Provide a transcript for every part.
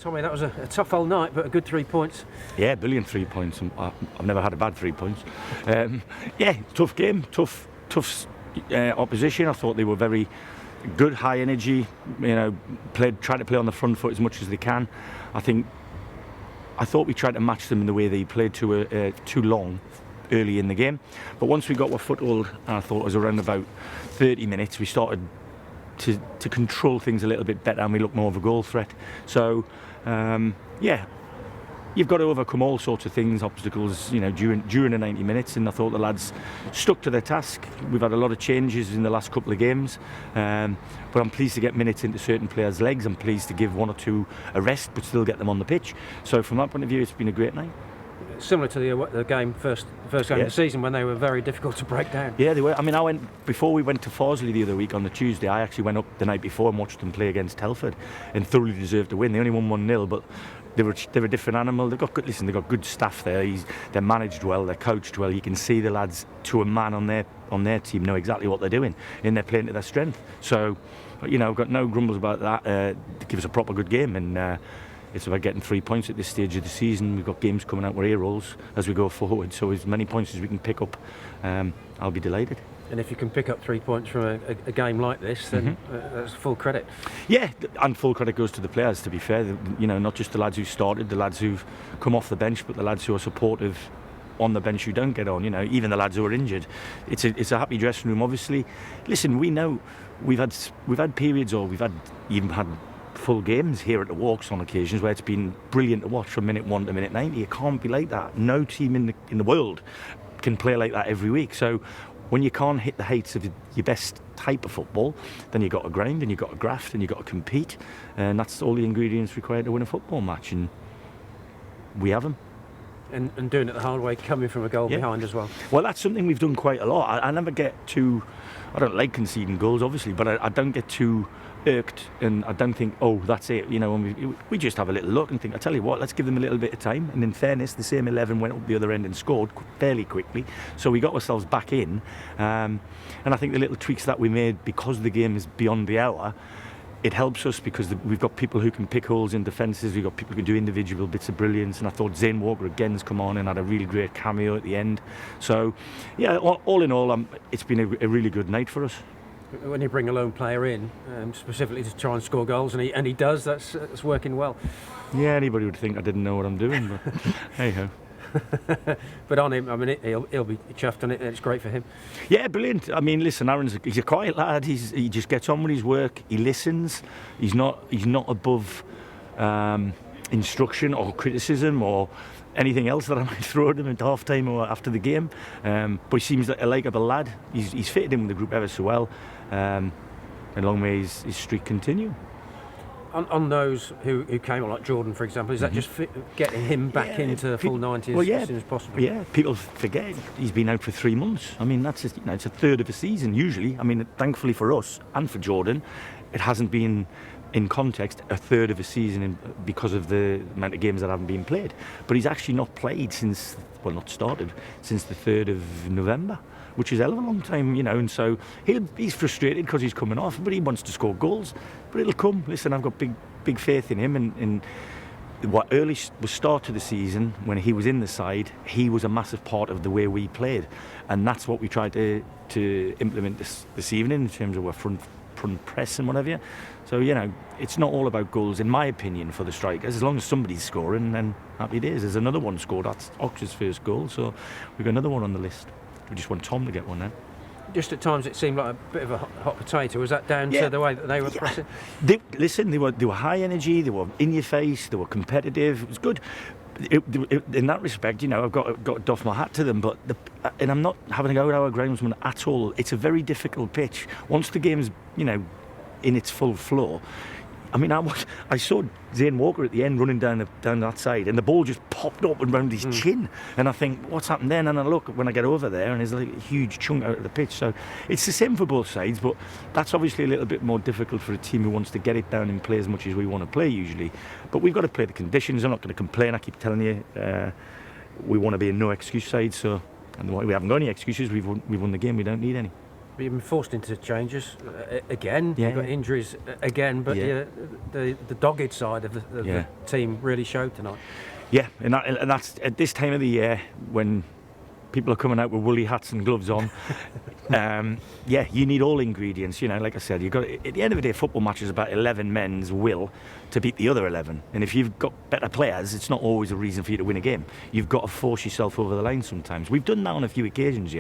Tommy, that was a tough old night, but a good 3 points. Yeah, brilliant 3 points. I've never had a bad 3 points. Yeah, tough game, tough opposition. I thought they were very good, high energy. Tried to play on the front foot as much as they can. I thought we tried to match them in the way they played too long early in the game. But once we got our foothold, I thought it was around about 30 minutes, we started to control things a little bit better, and we looked more of a goal threat. So, yeah, you've got to overcome all sorts of things, obstacles, during the 90 minutes, and I thought the lads stuck to their task. We've had a lot of changes in the last couple of games, but I'm pleased to get minutes into certain players' legs. I'm pleased to give one or two a rest, but still get them on the pitch. So from that point of view, it's been a great night. Similar to the game, first game of the season, when they were very difficult to break down. Yeah, they were. I mean, before we went to Farsley the other week on the Tuesday, I actually went up the night before and watched them play against Telford, and thoroughly deserved to win. They only won 1-0, but they're a different animal. They've got good staff there. They're managed well, they're coached well. You can see the lads, to a man on their team, know exactly what they're doing, and they're playing to their strength. So, I've got no grumbles about that. They give us a proper good game, and it's about getting 3 points at this stage of the season. We've got games coming out with A rolls as we go forward, so as many points as we can pick up, I'll be delighted. And if you can pick up 3 points from a game like this, then that's full credit. Yeah, and full credit goes to the players, to be fair. Not just the lads who started, the lads who've come off the bench, but the lads who are supportive on the bench who don't get on. Even the lads who are injured. It's a happy dressing room, obviously. Listen, we know we've had periods, or we've even had full games here at the Walks on occasions where it's been brilliant to watch from minute 1 to minute 90. It can't be like that. No team in the world can play like that every week. So when you can't hit the heights of your best type of football, then you've got to grind, and you've got to graft, and you've got to compete, and that's all the ingredients required to win a football match, and we have them. And doing it the hard way, coming from a goal behind as well. Well, that's something we've done quite a lot. I never get too... I don't like conceding goals, obviously, but I don't get too irked, and I don't think, oh, that's it. When we just have a little look and think, I tell you what, let's give them a little bit of time. And in fairness, the same 11 went up the other end and scored fairly quickly, so we got ourselves back in. And I think the little tweaks that we made, because the game is beyond the hour, it helps us, because we've got people who can pick holes in defences, we've got people who can do individual bits of brilliance, and I thought Zane Walker again has come on and had a really great cameo at the end. So, yeah, all in all, it's been a really good night for us. When you bring a lone player in, specifically to try and score goals, and he does, that's working well. Yeah, anybody would think I didn't know what I'm doing, but hey-ho. But on him, I mean, he'll be chuffed on it, and it's great for him. Yeah, brilliant. I mean, listen, he's a quiet lad. He just gets on with his work. He listens. He's not above instruction or criticism or anything else that I might throw at him at half time or after the game. But he seems like a likeable lad. He's fitted in with the group ever so well. And long may his streak continue. On those who came on, like Jordan, for example, is that just getting him back into full 90 as soon as possible? Yeah, people forget he's been out for 3 months. I mean, that's it's a third of a season usually. I mean, thankfully for us and for Jordan, it hasn't been, in context, a third of a season because of the amount of games that haven't been played. But he's actually not played since the 3rd of November, which is a hell of a long time, and so he's frustrated because he's coming off, but he wants to score goals. But it'll come. Listen, I've got big faith in him, and what early start to the season, when he was in the side, he was a massive part of the way we played, and that's what we tried to implement this evening in terms of our front press and whatever. So, it's not all about goals, in my opinion, for the strikers. As long as somebody's scoring, then happy days. There's another one scored. That's Ox's first goal, so we've got another one on the list. We just want Tom to get one now. Just at times it seemed like a bit of a hot potato. Was that down to the way that they were pressing? They were high energy, they were in your face, they were competitive. It was good. In that respect, I've got to doff my hat to them, and I'm not having a go at our groundsman at all. It's a very difficult pitch. Once the game's, in its full flow, I mean, I saw Zane Walker at the end running down that side, and the ball just popped up and round his chin. And I think, what's happened then? And I look when I get over there, and there's like a huge chunk out of the pitch. So it's the same for both sides, but that's obviously a little bit more difficult for a team who wants to get it down and play as much as we want to play usually. But we've got to play the conditions. I'm not going to complain. I keep telling you, we want to be a no excuse side. So, and we haven't got any excuses. We've won the game. We don't need any. been forced into changes again. Yeah. You've got injuries again, but Yeah. the dogged side of the team really showed tonight. Yeah, and that's at this time of the year when people are coming out with woolly hats and gloves on. Yeah, you need all ingredients. Like I said, you've got at the end of the day, football match is about 11 men's will to beat the other 11. And if you've got better players, it's not always a reason for you to win a game. You've got to force yourself over the line sometimes. We've done that on a few occasions,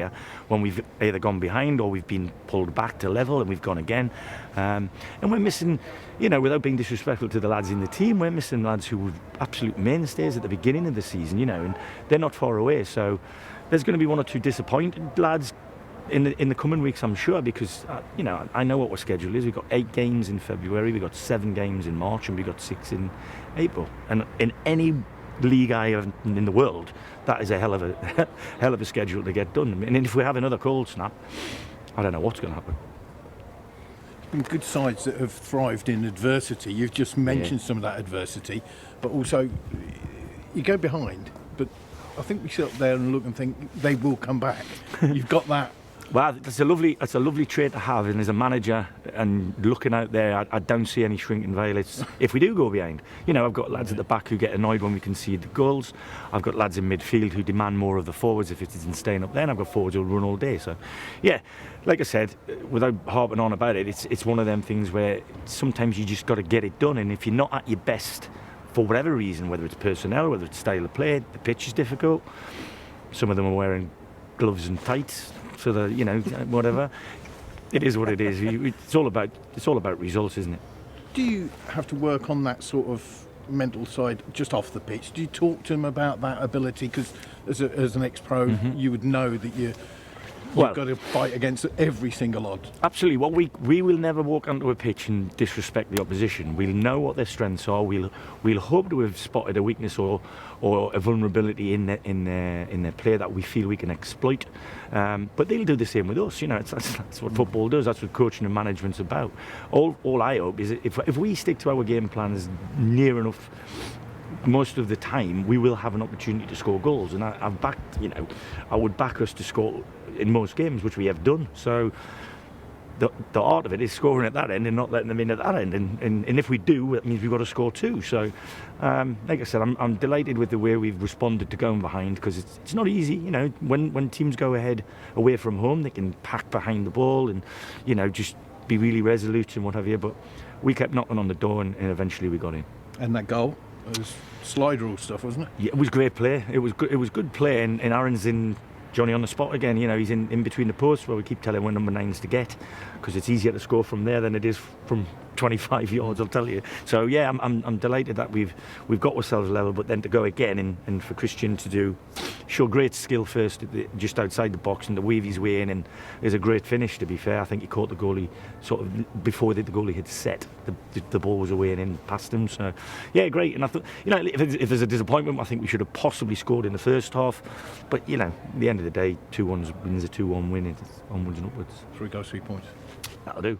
when we've either gone behind or we've been pulled back to level and we've gone again. And we're missing, without being disrespectful to the lads in the team, we're missing lads who were absolute mainstays at the beginning of the season, and they're not far away. So there's going to be one or two disappointed lads in the coming weeks, I'm sure, because I know what our schedule is. We've got 8 games in February, we've got 7 games in March, and we've got 6 in April. And in any league in the world, that is a hell of a schedule to get done. And if we have another cold snap, I don't know what's going to happen. Been good sides that have thrived in adversity. You've just mentioned some of that adversity, but also you go behind, but I think we sit up there and look and think they will come back. You've got that. Well, that's a lovely trait to have, and as a manager and looking out there, I don't see any shrinking violets if we do go behind. I've got lads at the back who get annoyed when we concede the goals. I've got lads in midfield who demand more of the forwards if it isn't staying up there, and I've got forwards who'll run all day. So, yeah, like I said, without harping on about it, it's one of them things where sometimes you just got to get it done, and if you're not at your best for whatever reason, whether it's personnel, whether it's style of play, the pitch is difficult. Some of them are wearing gloves and tights. So whatever, it is what it is. It's all about results, isn't it? Do you have to work on that sort of mental side just off the pitch? Do you talk to them about that ability? Because as an ex-pro, you would know that you've got to fight against every single odd. Absolutely. Well, we will never walk onto a pitch and disrespect the opposition. We'll know what their strengths are. We'll hope to have spotted a weakness or a vulnerability in their play that we feel we can exploit. But they'll do the same with us. That's what football does. That's what coaching and management's about. All I hope is that if we stick to our game plans near enough, most of the time we will have an opportunity to score goals, and I would back us to score in most games, which we have done. So the art of it is scoring at that end and not letting them in at that end, and if we do, it means we've got to score too. So like I said, I'm delighted with the way we've responded to going behind, because it's not easy. When teams go ahead away from home, they can pack behind the ball and just be really resolute and what have you, but we kept knocking on the door and eventually we got in. And that goal, it was slide rule stuff, wasn't it? Yeah, it was great play. It was good play, and Aaron's in Johnny on the spot again. He's in between the posts where we keep telling him number 9's to get, because it's easier to score from there than it is from 25 yards, I'll tell you. So yeah, I'm delighted that we've got ourselves level, but then to go again and for Christian to show great skill first just outside the box and to weave his way in, and there's a great finish. To be fair, I think he caught the goalie sort of before the goalie had set. The ball was away and in past him. So yeah, great. And I thought, if there's a disappointment, I think we should have possibly scored in the first half. But at the end of the day, 2-1 wins a 2-1 win. It's onwards and upwards. 3 goals, 3 points. That'll do.